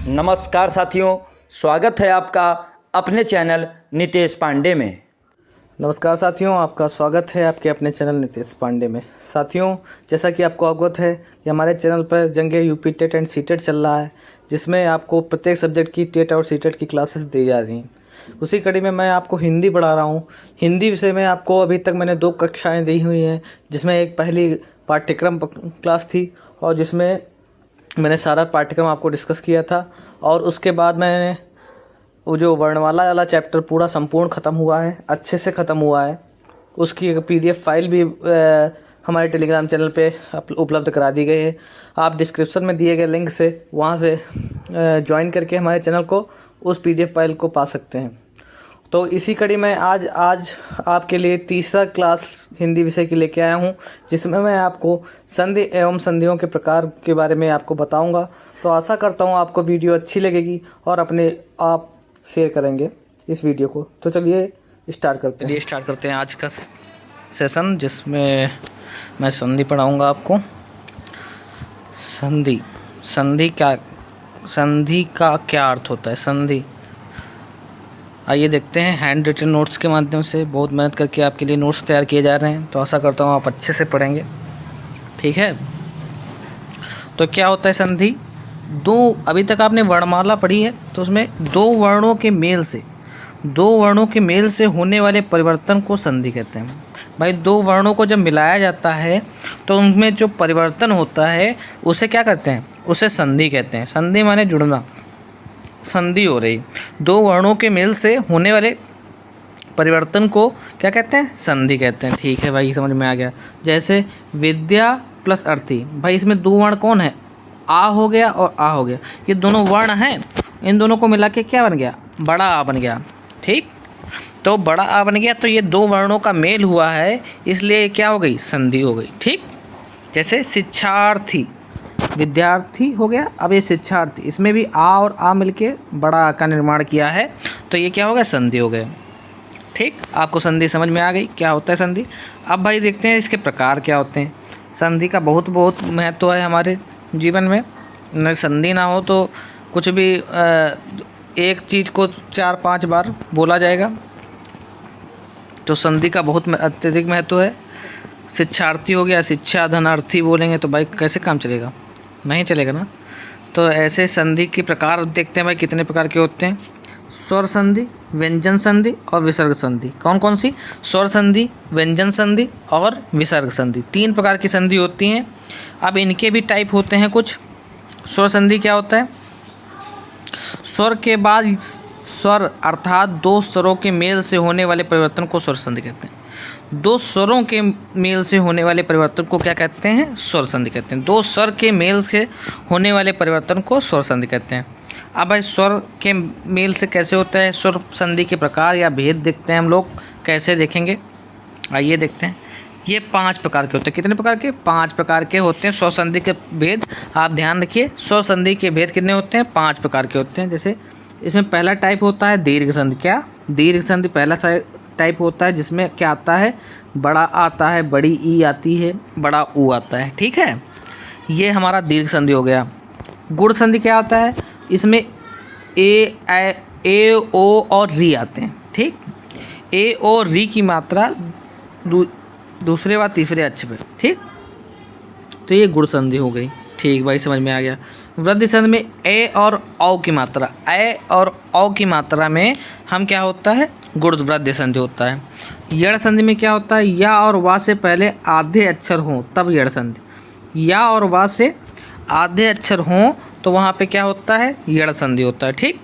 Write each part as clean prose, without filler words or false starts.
नमस्कार साथियों, स्वागत है आपका अपने चैनल नितेश पांडे में। नमस्कार साथियों, आपका स्वागत है आपके अपने चैनल नितेश पांडे में। साथियों, जैसा कि आपको अवगत है कि हमारे चैनल पर जंगे यूपी टेट एंड सीटेट चल रहा है, जिसमें आपको प्रत्येक सब्जेक्ट की टेट और सीटेट की क्लासेस दी जा रही हैं। उसी कड़ी में मैं आपको हिंदी पढ़ा रहा हूँ। हिंदी विषय में आपको अभी तक मैंने 2 कक्षाएँ दी हुई हैं, जिसमें एक पहली पाठ्यक्रम क्लास थी और जिसमें मैंने सारा पाठ्यक्रम आपको डिस्कस किया था। और उसके बाद मैंने वो जो वर्णमाला वाला चैप्टर पूरा संपूर्ण ख़त्म हुआ है, अच्छे से ख़त्म हुआ है। उसकी एक PDF फाइल भी हमारे टेलीग्राम चैनल पे उपलब्ध करा दी गई है। आप डिस्क्रिप्शन में दिए गए लिंक से वहाँ से ज्वाइन करके हमारे चैनल को उस PDF फाइल को पा सकते हैं। तो इसी कड़ी में आज आपके लिए तीसरा क्लास हिंदी विषय की लेके आया हूँ, जिसमें मैं आपको संधि एवं संधियों के प्रकार के बारे में आपको बताऊँगा। तो आशा करता हूँ आपको वीडियो अच्छी लगेगी और अपने आप शेयर करेंगे इस वीडियो को। तो चलिए स्टार्ट करते हैं आज का सेशन, जिसमें मैं संधि पढ़ाऊँगा आपको। संधि का क्या अर्थ होता है? संधि, आइए देखते हैं। हैंड रिटन नोट्स के माध्यम से बहुत मेहनत करके आपके लिए नोट्स तैयार किए जा रहे हैं, तो आशा करता हूँ आप अच्छे से पढ़ेंगे। ठीक है, तो क्या होता है संधि? अभी तक आपने वर्णमाला पढ़ी है, तो उसमें दो वर्णों के मेल से होने वाले परिवर्तन को संधि कहते हैं। भाई, 2 वर्णों को जब मिलाया जाता है तो उनमें जो परिवर्तन होता है उसे क्या कहते हैं? उसे संधि कहते हैं। संधि माने जुड़ना, संधि हो रही। 2 वर्णों के मेल से होने वाले परिवर्तन को क्या कहते हैं? संधि कहते हैं। ठीक है भाई, समझ में आ गया। जैसे विद्या प्लस अर्थी, भाई इसमें 2 वर्ण कौन है? आ हो गया और आ हो गया। ये दोनों वर्ण हैं, इन दोनों को मिला के क्या बन गया? बड़ा आ बन गया। ठीक, तो बड़ा आ बन गया, तो ये 2 वर्णों का मेल हुआ है, इसलिए क्या हो गई? संधि हो गई। ठीक, जैसे शिक्षार्थी, विद्यार्थी हो गया, अब ये शिक्षार्थी, इसमें भी आ और आ मिलके बड़ा आ का निर्माण किया है, तो ये क्या हो गया? संधि हो गया। ठीक, आपको संधि समझ में आ गई क्या होता है संधि। अब भाई देखते हैं इसके प्रकार क्या होते हैं। संधि का बहुत महत्व है हमारे जीवन में। न संधि ना हो तो कुछ भी एक चीज़ को 4-5 बार बोला जाएगा, तो संधि का बहुत अत्यधिक महत्व है। शिक्षार्थी हो गया, शिक्षा धनार्थी बोलेंगे तो भाई कैसे काम चलेगा? नहीं चलेगा ना। तो ऐसे संधि के प्रकार देखते हैं भाई, कितने प्रकार के होते हैं। स्वर संधि, व्यंजन संधि और विसर्ग संधि। कौन कौन सी? स्वर संधि, व्यंजन संधि और विसर्ग संधि। 3 प्रकार की संधि होती हैं। अब इनके भी टाइप होते हैं कुछ। स्वर संधि क्या होता है? स्वर के बाद स्वर अर्थात 2 स्वरों के मेल से होने वाले परिवर्तन को स्वर संधि कहते हैं। 2 स्वरों के मेल से होने वाले परिवर्तन को क्या कहते हैं? स्वर संधि कहते हैं। 2 स्वर के मेल से होने वाले परिवर्तन को स्वर संधि कहते हैं। अब भाई स्वर के मेल से कैसे होता है? स्वर संधि के प्रकार या भेद देखते हैं हम लोग। कैसे देखेंगे? आइए देखते हैं। ये 5 प्रकार के होते हैं। कितने प्रकार के? 5 प्रकार के होते हैं स्वर संधि के भेद। आप ध्यान रखिए, स्वर संधि के भेद कितने होते हैं? 5 प्रकार के होते हैं। जैसे इसमें पहला टाइप होता है दीर्घ संधि। क्या? दीर्घ संधि पहला टाइप होता है, जिसमें क्या आता है? बड़ा आता है, बड़ी ई आती है, बड़ा ऊ आता है। ठीक है, ये हमारा दीर्घ संधि हो गया। गुण संधि क्या होता है? इसमें ए ओ और री आते हैं। ठीक, ए और री की मात्रा दूसरे व तीसरे अक्ष पे। ठीक, तो ये गुण संधि हो गई। ठीक भाई, समझ में आ गया। वृद्धि संधि में ए और औ की मात्रा, ए और औ की मात्रा में हम क्या होता है? गुण वृद्धि संधि होता है। यड़ संधि में क्या होता है? या और वा से पहले आधे अक्षर हों तब यड़ संधि। या और वा से आधे अक्षर हों तो वहाँ पे क्या होता है? यड़ संधि होता है। ठीक,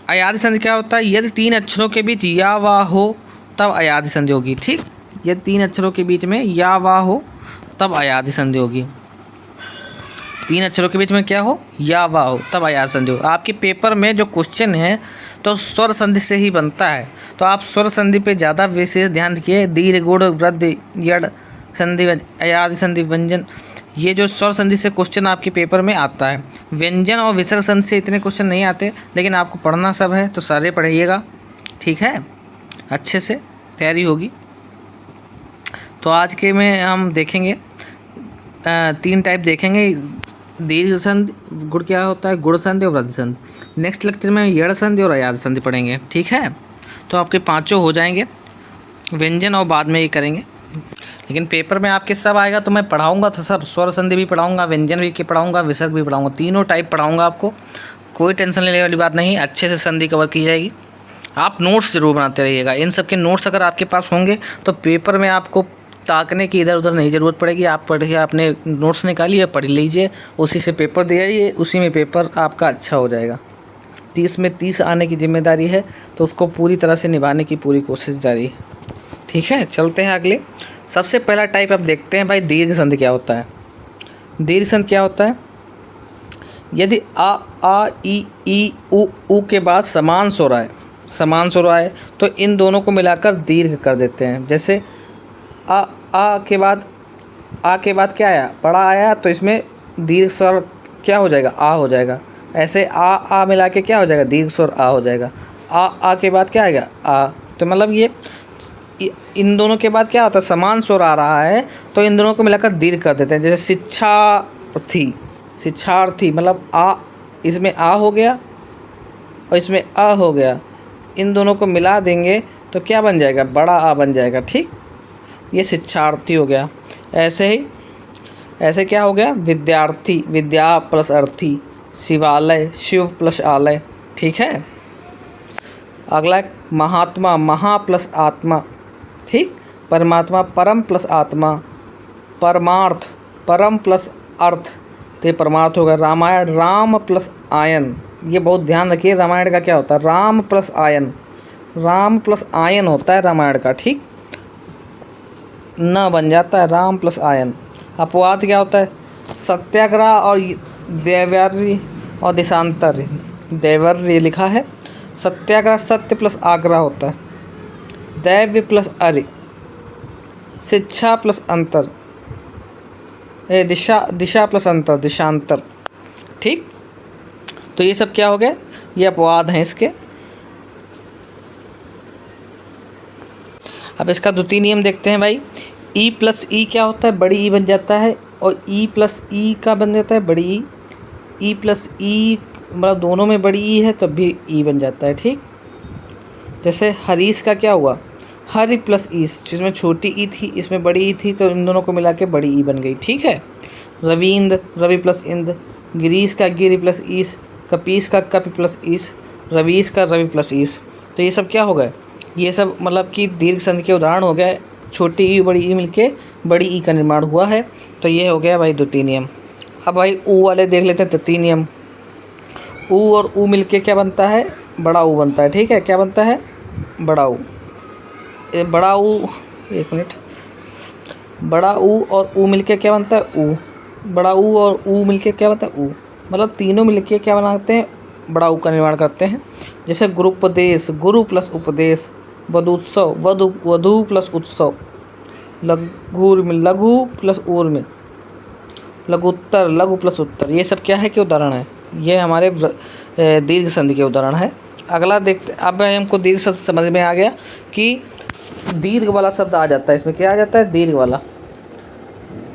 अयादि संधि क्या होता है? यदि 3 अक्षरों के बीच या वा हो तब अयादि संधि होगी। ठीक, यदि 3 अक्षरों के बीच में या वा हो तब अयादि संधि होगी। 3 अक्षरों के बीच में क्या हो? या वा हो तब अयादि संधि हो। आपके पेपर में जो क्वेश्चन है तो स्वर संधि से ही बनता है, तो आप स्वर संधि पे ज़्यादा विशेष ध्यान रखिए। दीर्घ, गुण, वृद्धि, यड़ संधि, अयादि संधि, व्यंजन, ये जो स्वर संधि से क्वेश्चन आपके पेपर में आता है। व्यंजन और विसर्ग संधि से इतने क्वेश्चन नहीं आते, लेकिन आपको पढ़ना सब है तो सारे पढ़िएगा। ठीक है, अच्छे से तैयारी होगी। तो आज के में हम देखेंगे 3 टाइप देखेंगे। दीर्घ संधि, गुण क्या होता है, गुण संधि और वृद्धि संधि। नेक्स्ट लेक्चर में यड़ संधि और अयाद संधि पढ़ेंगे, ठीक है। तो आपके पांचों हो जाएंगे, व्यंजन और बाद में ये करेंगे। लेकिन पेपर में आपके सब आएगा तो मैं पढ़ाऊंगा तो सब, स्वर संधि भी पढ़ाऊंगा, व्यंजन भी के पढ़ाऊंगा, विसर्ग भी पढ़ाऊंगा, तीनों टाइप पढ़ाऊंगा आपको। कोई टेंशन लेने वाली बात नहीं, अच्छे से संधि कवर की जाएगी। आप नोट्स ज़रूर बनाते रहिएगा। इन सब के नोट्स अगर आपके पास होंगे तो पेपर में आपको ताकने की इधर उधर नहीं ज़रूरत पड़ेगी। आप पढ़िए, अपने नोट्स निकालिए, पढ़ लीजिए, उसी से पेपर दे जाइए, उसी में पेपर आपका अच्छा हो जाएगा। 30 में 30 आने की जिम्मेदारी है, तो उसको पूरी तरह से निभाने की पूरी कोशिश जारी है, ठीक है। चलते हैं अगले। सबसे पहला टाइप आप देखते हैं भाई, दीर्घ संधि क्या होता है। दीर्घ संधि क्या होता है, यदि आ ई उ के बाद समान स्वर आए तो इन दोनों को मिलाकर दीर्घ कर देते हैं। जैसे आ के बाद क्या आया, बड़ा आया, तो इसमें दीर्घ स्वर क्या हो जाएगा, आ हो जाएगा। ऐसे आ मिला के क्या हो जाएगा, दीर्घ स्वर आ हो जाएगा। आ के बाद क्या आएगा, आ। तो मतलब ये इन दोनों के बाद क्या होता है, समान स्वर आ रहा है तो इन दोनों को मिलाकर दीर्घ कर देते हैं। जैसे शिक्षार्थी मतलब आ, इसमें आ हो गया और इसमें आ हो गया, इन दोनों को मिला देंगे तो क्या बन जाएगा, बड़ा आ बन जाएगा, ठीक। ये शिक्षार्थी हो गया। ऐसे क्या हो गया, विद्यार्थी, विद्या प्लस अर्थी, शिवालय, शिव प्लस आलय, ठीक है। अगला महात्मा, महा प्लस आत्मा, ठीक। परमात्मा, परम प्लस आत्मा। परमार्थ, परम प्लस अर्थ, तो ये परमार्थ होगा। रामायण, राम प्लस आयन, ये बहुत ध्यान रखिए, रामायण का क्या होता है, Ram plus ion, Ram plus ion होता है रामायण का, ठीक। न बन जाता है, राम प्लस आयन। अपवाद क्या होता है, सत्याग्रह और दैवर्य और देशांतर। दैवर्य लिखा है, सत्याग्रह सत्य प्लस आग्रह होता है। दैव्य प्लस अर्य, शिक्षा प्लस अंतर, दिशा प्लस अंतर, दिशांतर, ठीक। तो ये सब क्या हो गया, ये अपवाद हैं इसके। अब इसका द्वितीय नियम देखते हैं भाई। ई प्लस ई क्या होता है, बड़ी ई बन जाता है, और ई प्लस ई का बन जाता है बड़ी ई। ई प्लस ई मतलब दोनों में बड़ी ई है तो भी ई बन जाता है, ठीक। जैसे हरीश का क्या हुआ, हरि प्लस ईस, जिसमें छोटी ई थी इसमें बड़ी ई थी तो इन दोनों को मिला के बड़ी ई बन गई, ठीक है। रविंद्र, रवि प्लस इंद्र। गिरीश का गिरि प्लस ईस। कपीस का कपि प्लस ईस। रवीश का रवि प्लस ईस। तो ये सब क्या हो गए, ये सब मतलब कि दीर्घ संधि के उदाहरण हो गए। छोटी ई बड़ी ई मिलके बड़ी ई का निर्माण हुआ है। तो ये हो गया भाई द्वितीय नियम। अब भाई ऊ वाले देख लेते हैं तृतीय नियम। ऊ और ऊ मिलके क्या बनता है, बड़ा ऊ बनता है, ठीक है। क्या बनता है, बड़ा ऊ। बड़ा ऊ, एक मिनट, बड़ा ऊ और ऊ मिलके क्या बनता है, ऊ। बड़ा ऊ और ऊ मिलके क्या बनता है, ऊ। मतलब तीनों मिलके क्या बनाते हैं, बड़ा ऊ का निर्माण करते हैं। जैसे गुरुपदेश, गुरु प्लस उपदेश। वधुत्सव, वधु प्लस उत्सव। लघु में लघु प्लस ऊर्म। लघुत्तर, लघु प्लस उत्तर। ये सब क्या है कि उदाहरण है, ये हमारे दीर्घ संधि के उदाहरण है। अगला देखते, अब हमको दीर्घ शब्द समझ में आ गया कि दीर्घ वाला शब्द आ जाता है, इसमें क्या आ जाता है, दीर्घ वाला।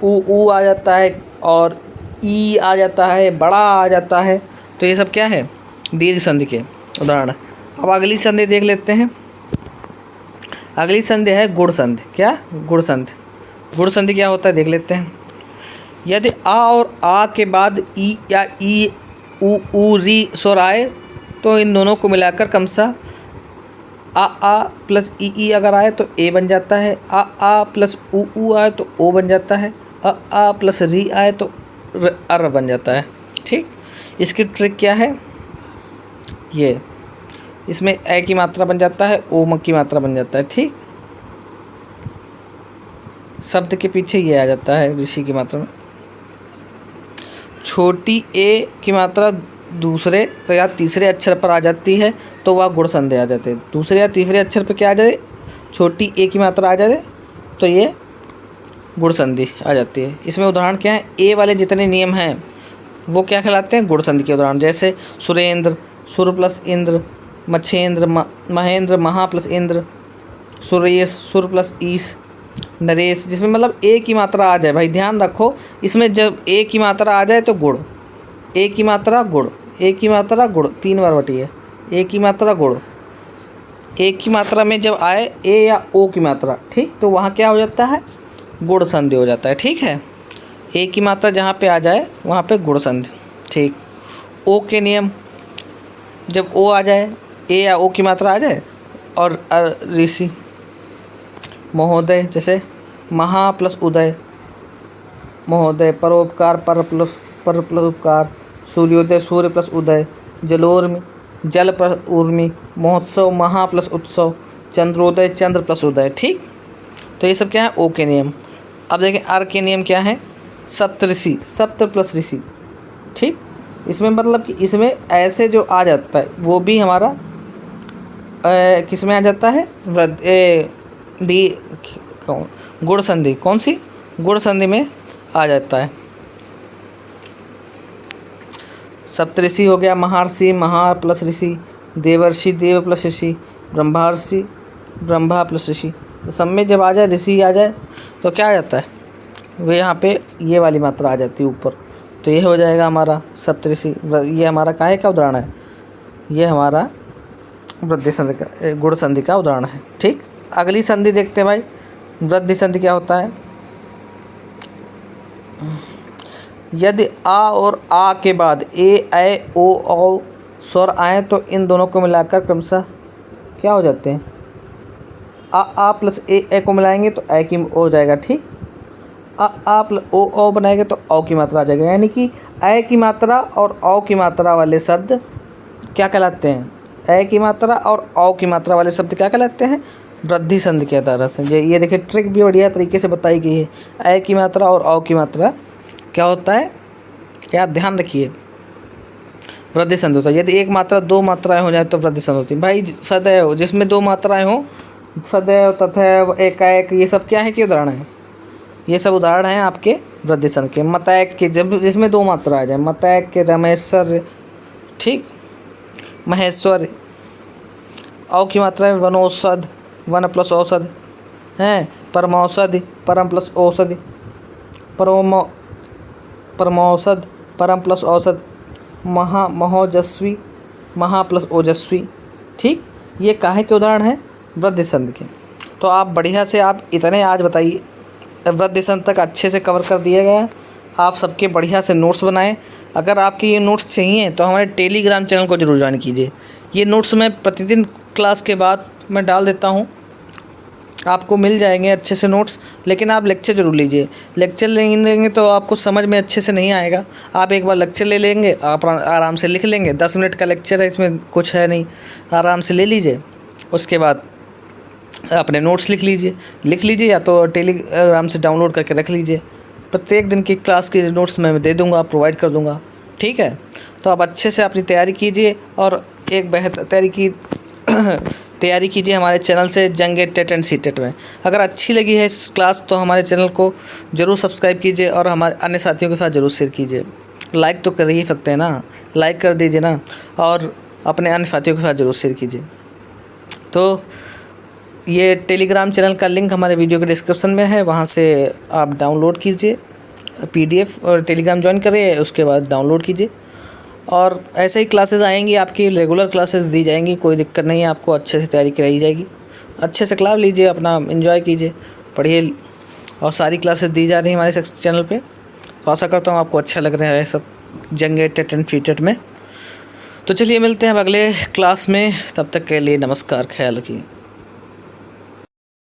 ऊ आ जाता है और ई आ जाता है, बड़ा आ जाता है। तो ये सब क्या है, दीर्घ संधि के उदाहरण। अब अगली संधि देख लेते हैं। अगली संधि है गुण संधि। क्या, गुण संधि। गुण संधि क्या होता है देख लेते हैं। यदि आ और आ के बाद ई या ई ऊ री स्वर आए तो इन दोनों को मिलाकर क्रमशः आ प्लस ई अगर आए तो ए बन जाता है। आ प्लस ऊ आए तो ओ बन जाता है। आ प्लस री आए तो अर बन जाता है, ठीक। इसकी ट्रिक क्या है, ये इसमें ए की मात्रा बन जाता है, ओ म की मात्रा बन जाता है, ठीक। शब्द के पीछे ये आ जाता है ऋषि की मात्रा में। छोटी ए की मात्रा दूसरे तो या तीसरे अक्षर पर आ जाती है तो वह गुण संधि आ जाते हैं। दूसरे या तीसरे अक्षर पर क्या आ जाए, छोटी ए की मात्रा आ जाए तो ये गुण संधि आ जाती है। इसमें उदाहरण क्या है, ए वाले जितने नियम हैं वो क्या कहलाते हैं, गुण संधि के उदाहरण। जैसे सुरेंद्र, सुर प्लस इंद्र। मच्छेंद्र, महेंद्र, महा प्लस इंद्र। सुरेश, सुर प्लस ईस। नरेश, जिसमें मतलब ए की मात्रा आ जाए, भाई ध्यान रखो इसमें जब ए की मात्रा आ जाए तो गुण, ए की मात्रा गुण, ए की मात्रा गुण 3 बार बटी है, ए की मात्रा गुण, ए की मात्रा में जब आए ए या ओ की मात्रा, ठीक, तो वहाँ क्या हो जाता है, गुण संधि हो जाता है। ठीक है, ए की मात्रा जहाँ पे आ जाए वहाँ पे गुण संधि। ठीक, ओ के नियम, जब ओ आ जाए, ए या ओ की मात्रा आ जाए और ऋषि महोदय, जैसे महा प्लस उदय, महोदय, परोपकार पर प्लस उपकार, सूर्योदय सूर्य प्लस उदय, जलोर्मी जल प्लस उर्मी, महोत्सव महा प्लस उत्सव, चंद्रोदय चंद्र प्लस उदय। ठीक, तो ये सब क्या है, ओ के नियम। अब देखें अर के नियम क्या है, सप्तऋषि, सप्त प्लस ऋषि। ठीक, इसमें मतलब कि इसमें ऐसे जो आ जाता है वो भी हमारा किस में आ जाता है, गुण संधि, कौन सी, गुण संधि में आ जाता है। सप्तऋषि हो गया, महर्षि महा प्लस ऋषि, देवर्षि देव प्लस ऋषि, ब्रह्मर्षि ब्रह्मा प्लस ऋषि। तो सब में जब आ जाए ऋषि आ जाए तो क्या आ जाता है, वो यहाँ पे ये वाली मात्रा आ जाती है ऊपर, तो ये हो जाएगा हमारा सप्तऋषि। ये हमारा काहे का उदाहरण है, ये हमारा वृद्धि संधि का, गुण संधि का उदाहरण है। ठीक, अगली संधि देखते हैं भाई, वृद्धि संधि क्या होता है। यदि आ और आ के बाद ए ऐ ओ औ स्वर आए तो इन दोनों को मिलाकर क्रमशः क्या हो जाते हैं, आ प्लस ए को मिलाएंगे तो ए की हो जाएगा। ठीक, आ प्लस ओ बनाएंगे तो औ की मात्रा आ जाएगा, यानी कि ए की मात्रा और औ की मात्रा वाले शब्द क्या कहलाते हैं, ए की मात्रा और औ की मात्रा वाले शब्द क्या कहलाते हैं, वृद्धि संधि के तहत है। ये देखिए ट्रिक भी बढ़िया तरीके से बताई गई है। ए की मात्रा और औ की मात्रा क्या होता है, क्या ध्यान रखिए, वृद्धि संधि होता है। यदि एक मात्रा दो मात्राएं हो जाए तो वृद्धि संधि होती है। भाई सदैव जिसमें दो मात्राएं हो, सदैव तथैव एकाएक, ये सब क्या है कि उदाहरण है, ये सब उदाहरण हैं आपके वृद्धि संधि के। मतैक के जब जिसमें दो मात्रा आ जाए, मतैक के रमेश्वर, ठीक, महेश्वर। औ की मात्रा है वनौषध, वन प्लस औषध हैं, परमौषधि परम प्लस औषधि, परमौषध परम प्लस औषध, महोजस्वी महा प्लस ओजस्वी। ठीक, ये काहे के उदाहरण हैं, वृद्धि संधि के। तो आप बढ़िया से आप इतने आज बताइए, वृद्धि संधि तक अच्छे से कवर कर दिया गया। आप सबके बढ़िया से नोट्स बनाएं। अगर आपके ये नोट्स चाहिए तो हमारे टेलीग्राम चैनल को जरूर ज्वाइन कीजिए। ये नोट्स मैं प्रतिदिन क्लास के बाद मैं डाल देता हूँ, आपको मिल जाएंगे अच्छे से नोट्स। लेकिन आप लेक्चर जरूर लीजिए, लेक्चर लेंगे तो आपको समझ में अच्छे से नहीं आएगा। आप एक बार लेक्चर ले लेंगे, आप आराम से लिख लेंगे। 10 मिनट का लेक्चर है, इसमें कुछ है नहीं, आराम से ले लीजिए। उसके बाद अपने नोट्स लिख लीजिए या तो टेलीग्राम से डाउनलोड करके रख लीजिए। प्रत्येक दिन की क्लास की नोट्स मैं दे दूँगा, प्रोवाइड कर दूँगा। ठीक है, तो आप अच्छे से अपनी तैयारी कीजिए और एक बेहतर तैयारी कीजिए हमारे चैनल से जंग टेट एंड सीटेट में। अगर अच्छी लगी है इस क्लास तो हमारे चैनल को ज़रूर सब्सक्राइब कीजिए और हमारे अन्य साथियों के साथ ज़रूर शेयर कीजिए। लाइक तो कर ही सकते हैं ना, लाइक कर दीजिए ना, और अपने अन्य साथियों के साथ ज़रूर शेयर कीजिए। तो ये टेलीग्राम चैनल का लिंक हमारे वीडियो के डिस्क्रिप्शन में है, वहाँ से आप डाउनलोड कीजिए PDF और टेलीग्राम ज्वाइन करिए, उसके बाद डाउनलोड कीजिए। और ऐसे ही क्लासेस आएंगी, आपकी रेगुलर क्लासेस दी जाएंगी, कोई दिक्कत नहीं है, आपको अच्छे से तैयारी कराई जाएगी। अच्छे से क्लास लीजिए, अपना एंजॉय कीजिए, पढ़िए, और सारी क्लासेस दी जा रही हैं हमारे चैनल पे। तो आशा करता हूँ आपको अच्छा लग रहा है सब जंग टेट एंड सीटेट में। तो चलिए मिलते हैं अब अगले क्लास में, तब तक के लिए नमस्कार, ख्याल रखिए।